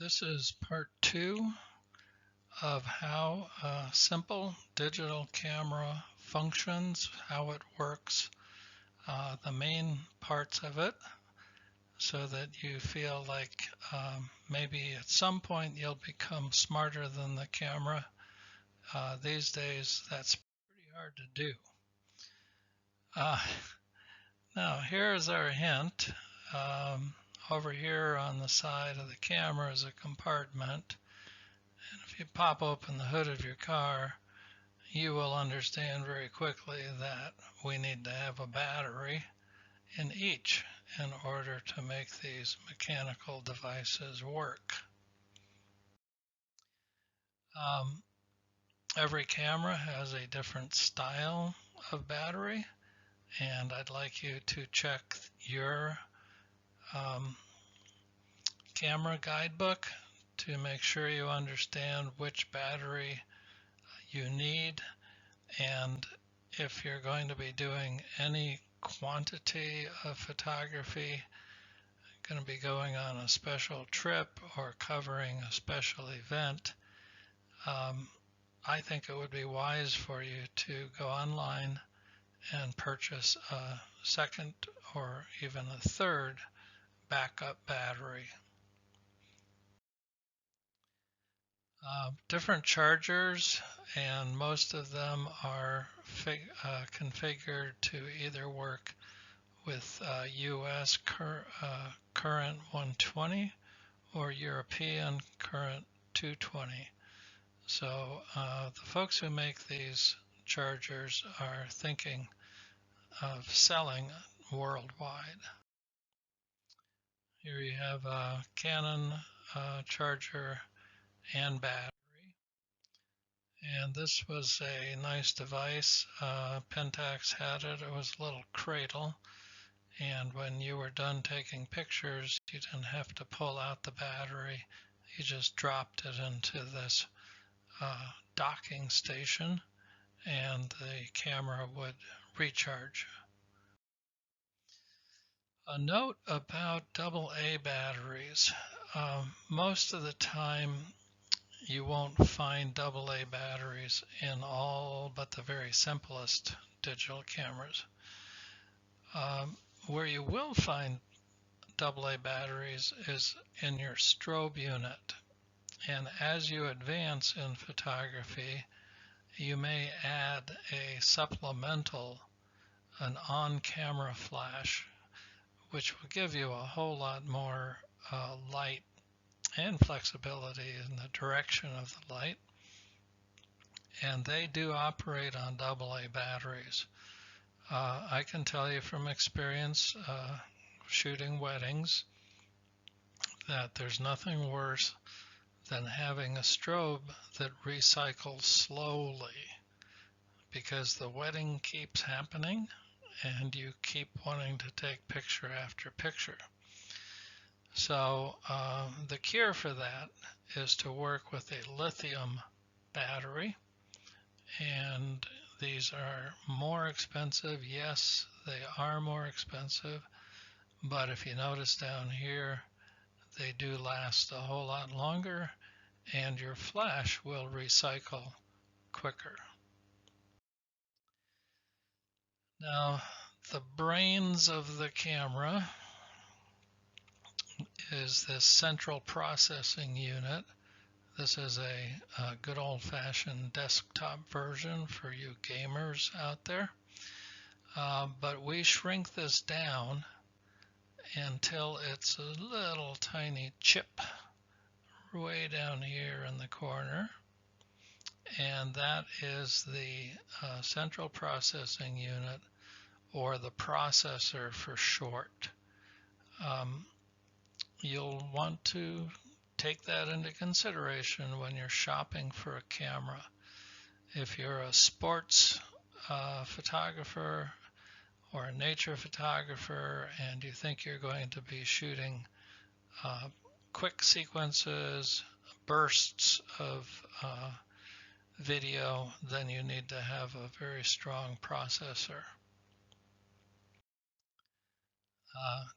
This is part 2 of how a simple digital camera functions, how it works, the main parts of it, so that you feel like maybe at some point you'll become smarter than the camera. These days, that's pretty hard to do. Uh, Now, here's our hint. Um, Over here on the side of the camera is a compartment. If you pop open the hood of your car, you will understand very quickly that we need to have a battery in each in order to make these mechanical devices work. Um, every camera has a different style of battery, and I'd like you to check your um, camera guidebook to make sure you understand which battery you need, and if you're going to be doing any quantity of photography, going to be going on a special trip or covering a special event, I think it would be wise for you to go online and purchase a second or even a third backup battery. Different chargers, and most of them are configured to either work with US current 120 or European current 220. So the folks who make these chargers are thinking of selling worldwide. Here you have a Canon charger and battery. And this was a nice device. Pentax had it. It was a little cradle. And when you were done taking pictures, you didn't have to pull out the battery. You just dropped it into this docking station, and the camera would recharge. A note about AA batteries. Most of the time, you won't find AA batteries in all but the very simplest digital cameras. Where you will find AA batteries is in your strobe unit. And as you advance in photography, you may add a supplemental, an on-camera flash, which will give you a whole lot more light and flexibility in the direction of the light. And they do operate on AA batteries. I can tell you from experience shooting weddings that there's nothing worse than having a strobe that recycles slowly, because the wedding keeps happening and you keep wanting to take picture after picture. So the cure for that is to work with a lithium battery, and these are more expensive. Yes, they are more expensive, but if you notice down here, they do last a whole lot longer, and your flash will recycle quicker. Now, the brains of the camera is this central processing unit. This is a good old-fashioned desktop version for you gamers out there. But we shrink this down until it's a little tiny chip way down here in the corner. And that is the central processing unit, or the processor for short. You'll want to take that into consideration when you're shopping for a camera. If you're a sports photographer or a nature photographer and you think you're going to be shooting quick sequences, bursts of video, then you need to have a very strong processor.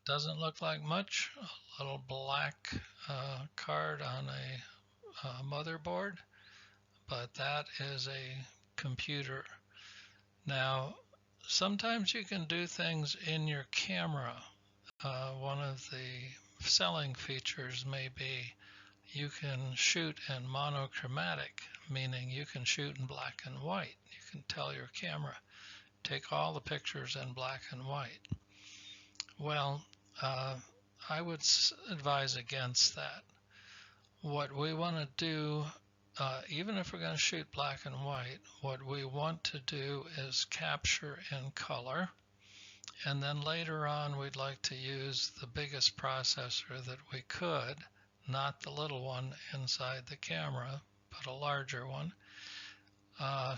Doesn't look like much, a little black card on a motherboard, but that is a computer. Now, sometimes you can do things in your camera. One of the selling features may be you can shoot in monochromatic, meaning you can shoot in black and white. You can tell your camera, take all the pictures in black and white. Well, I would advise against that. What we want to do, even if we're going to shoot black and white, what we want to do is capture in color. And then later on, we'd like to use the biggest processor that we could, not the little one inside the camera, but a larger one,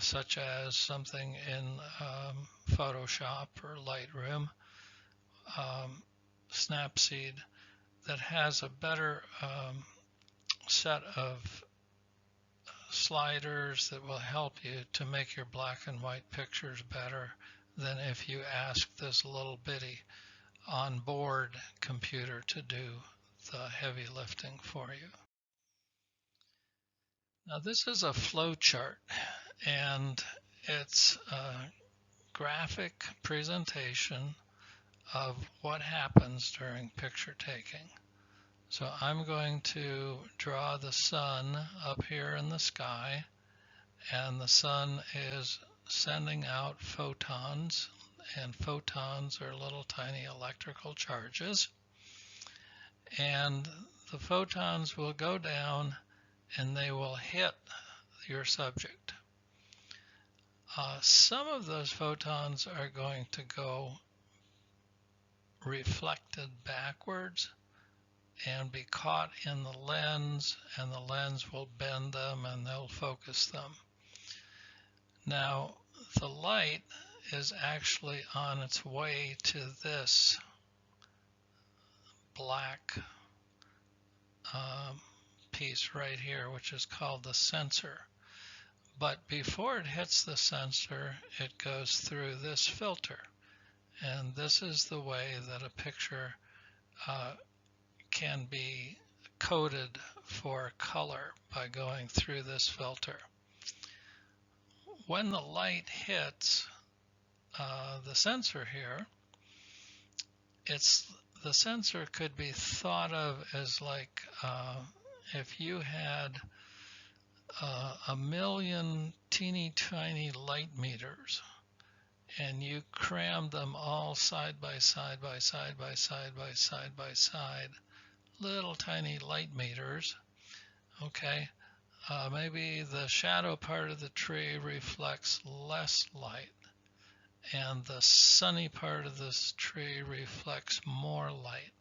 such as something in Photoshop or Lightroom, Snapseed, that has a better set of sliders that will help you to make your black and white pictures better than if you ask this little bitty onboard computer to do the heavy lifting for you. Now this is a flow chart, and it's a graphic presentation of what happens during picture taking. So I'm going to draw the sun up here in the sky, and the sun is sending out photons, and photons are little tiny electrical charges, and the photons will go down and they will hit your subject. Some of those photons are going to go reflected backwards and be caught in the lens, and the lens will bend them and they'll focus them. Now, the light is actually on its way to this black piece right here, which is called the sensor. But before it hits the sensor, it goes through this filter. And this is the way that a picture can be coded for color, by going through this filter. When the light hits the sensor here, the sensor could be thought of as like if you had a million teeny tiny light meters, and you crammed them all side by side by side by side by side by side, little tiny light meters. Okay, maybe the shadow part of the tree reflects less light, and the sunny part of this tree reflects more light.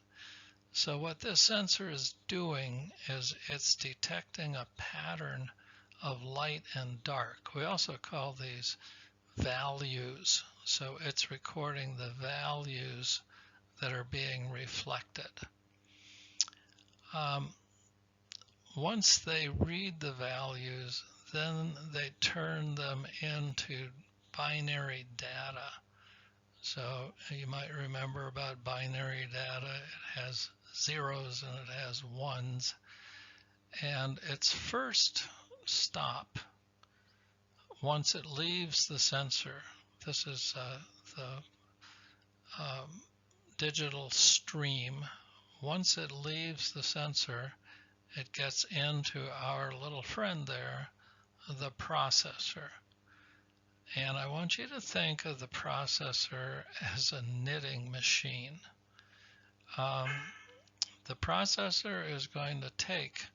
So what this sensor is doing is it's detecting a pattern of light and dark. We also call these values. So it's recording the values that are being reflected. Once they read the values, then they turn them into binary data. So you might remember about binary data. It has zeros and it has ones. And its first stop, once it leaves the sensor, this is the digital stream. Once it leaves the sensor, it gets into our little friend there, the processor. And I want you to think of the processor as a knitting machine. The processor is going to take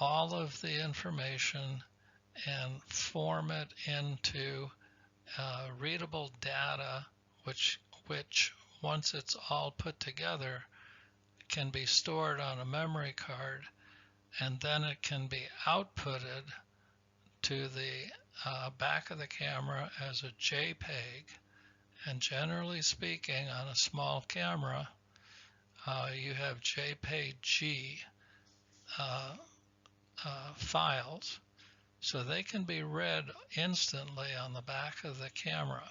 all of the information and form it into readable data, which once it's all put together, can be stored on a memory card, and then it can be outputted to the back of the camera as a JPEG. And generally speaking, on a small camera, you have JPEG files, so they can be read instantly on the back of the camera.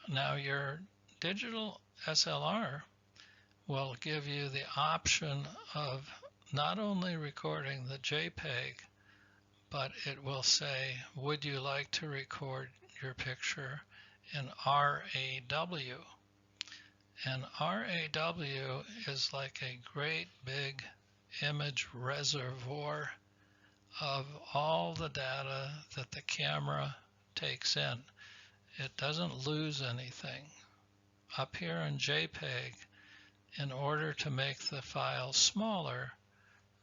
Now, your digital SLR will give you the option of not only recording the JPEG, but it will say, would you like to record your picture in RAW? And RAW is like a great big image reservoir of all the data that the camera takes in. It doesn't lose anything. Up here in JPEG, in order to make the file smaller,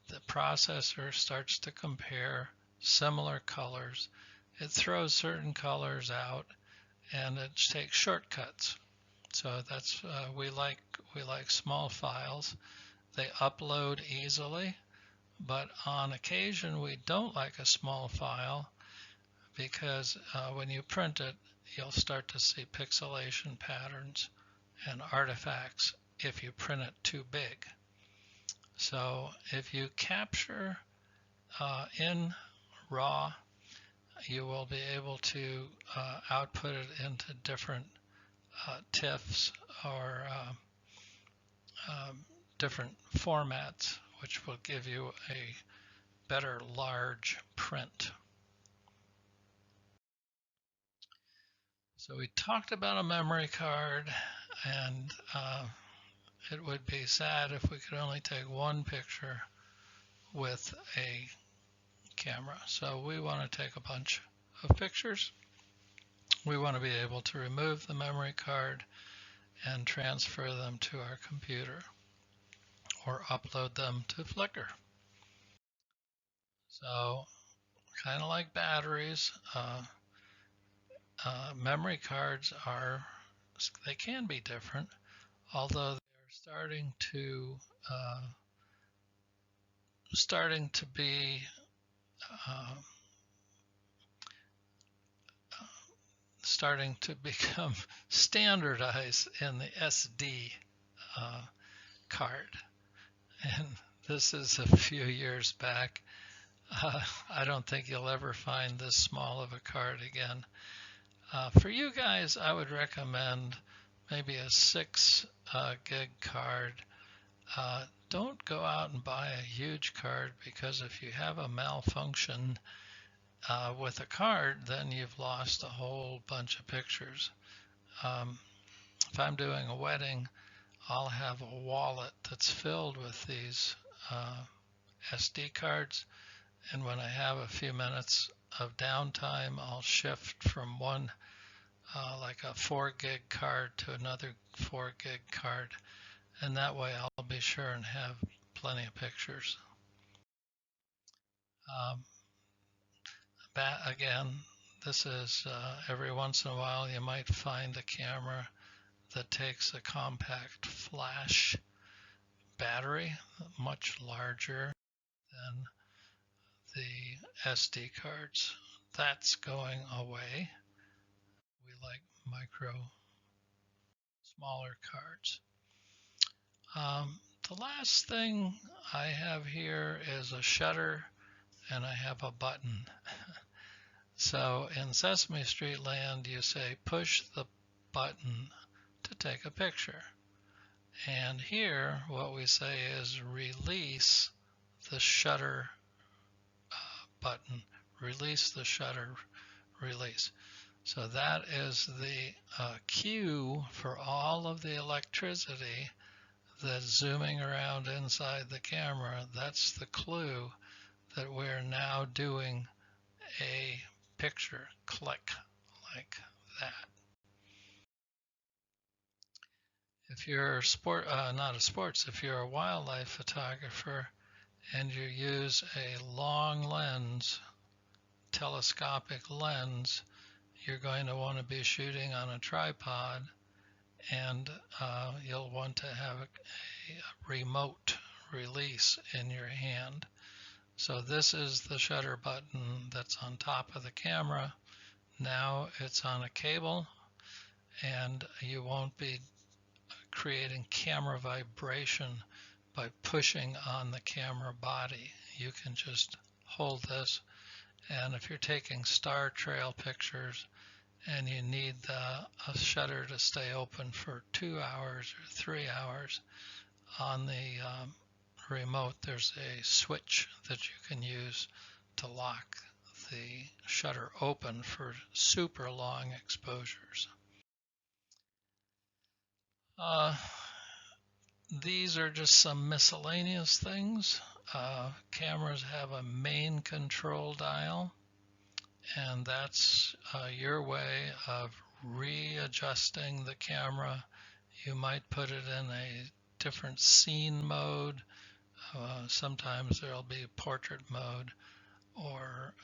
the processor starts to compare similar colors. It throws certain colors out and it takes shortcuts. So that's we like small files. They upload easily, but on occasion we don't like a small file because when you print it, you'll start to see pixelation patterns and artifacts if you print it too big. So if you capture in RAW, you will be able to output it into different TIFFs or different formats, which will give you a better large print. So we talked about a memory card, and it would be sad if we could only take one picture with a camera. So we want to take a bunch of pictures. We want to be able to remove the memory card and transfer them to our computer or upload them to Flickr. So kind of like batteries, memory cards they can be different, although they're starting to be starting to become standardized in the SD card. And this is a few years back. I don't think you'll ever find this small of a card again. For you guys, I would recommend maybe a 6 gig card. Don't go out and buy a huge card, because if you have a malfunction with a card, then you've lost a whole bunch of pictures. If I'm doing a wedding, I'll have a wallet that's filled with these SD cards, and when I have a few minutes of downtime, I'll shift from one like a 4 gig card to another 4 gig card, and that way I'll be sure and have plenty of pictures. Again, this is every once in a while you might find a camera that takes a compact flash battery, much larger than the SD cards. That's going away. We like smaller cards. The last thing I have here is a shutter, and I have a button. So in Sesame Street land, you say push the button to take a picture. And here what we say is release the shutter button, release the shutter, release. So that is the cue for all of the electricity that's zooming around inside the camera. That's the clue that we're now doing a picture. Click like that. If you're if you're a wildlife photographer and you use a long lens, telescopic lens, you're going to want to be shooting on a tripod, and you'll want to have a remote release in your hand. So this is the shutter button that's on top of the camera. Now it's on a cable, and you won't be creating camera vibration by pushing on the camera body. You can just hold this, and if you're taking star trail pictures and you need a shutter to stay open for 2 hours or 3 hours. On the remote, there's a switch that you can use to lock the shutter open for super long exposures. These are just some miscellaneous things. Cameras have a main control dial, and that's your way of readjusting the camera. You might put it in a different scene mode. Sometimes there'll be portrait mode or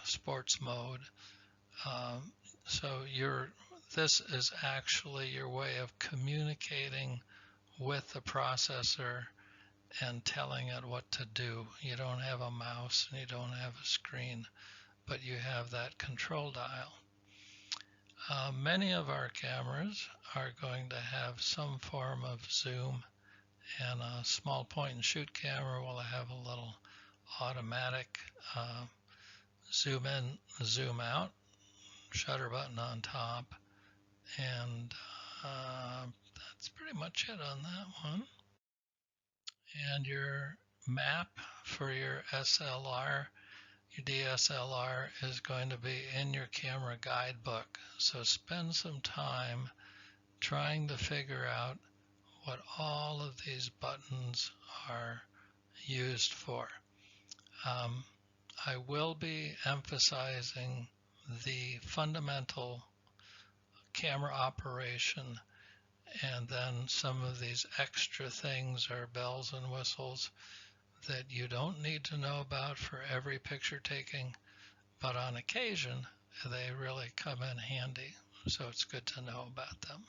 sports mode. So this is actually your way of communicating with the processor and telling it what to do. You don't have a mouse and you don't have a screen, but you have that control dial. Many of our cameras are going to have some form of zoom, and a small point and shoot camera will have a little automatic zoom in, zoom out, shutter button on top, and that's pretty much it on that one. And your map for your SLR, your DSLR, is going to be in your camera guidebook. So spend some time trying to figure out what all of these buttons are used for. I will be emphasizing the fundamental camera operation, and then some of these extra things are bells and whistles that you don't need to know about for every picture taking, but on occasion they really come in handy, so it's good to know about them.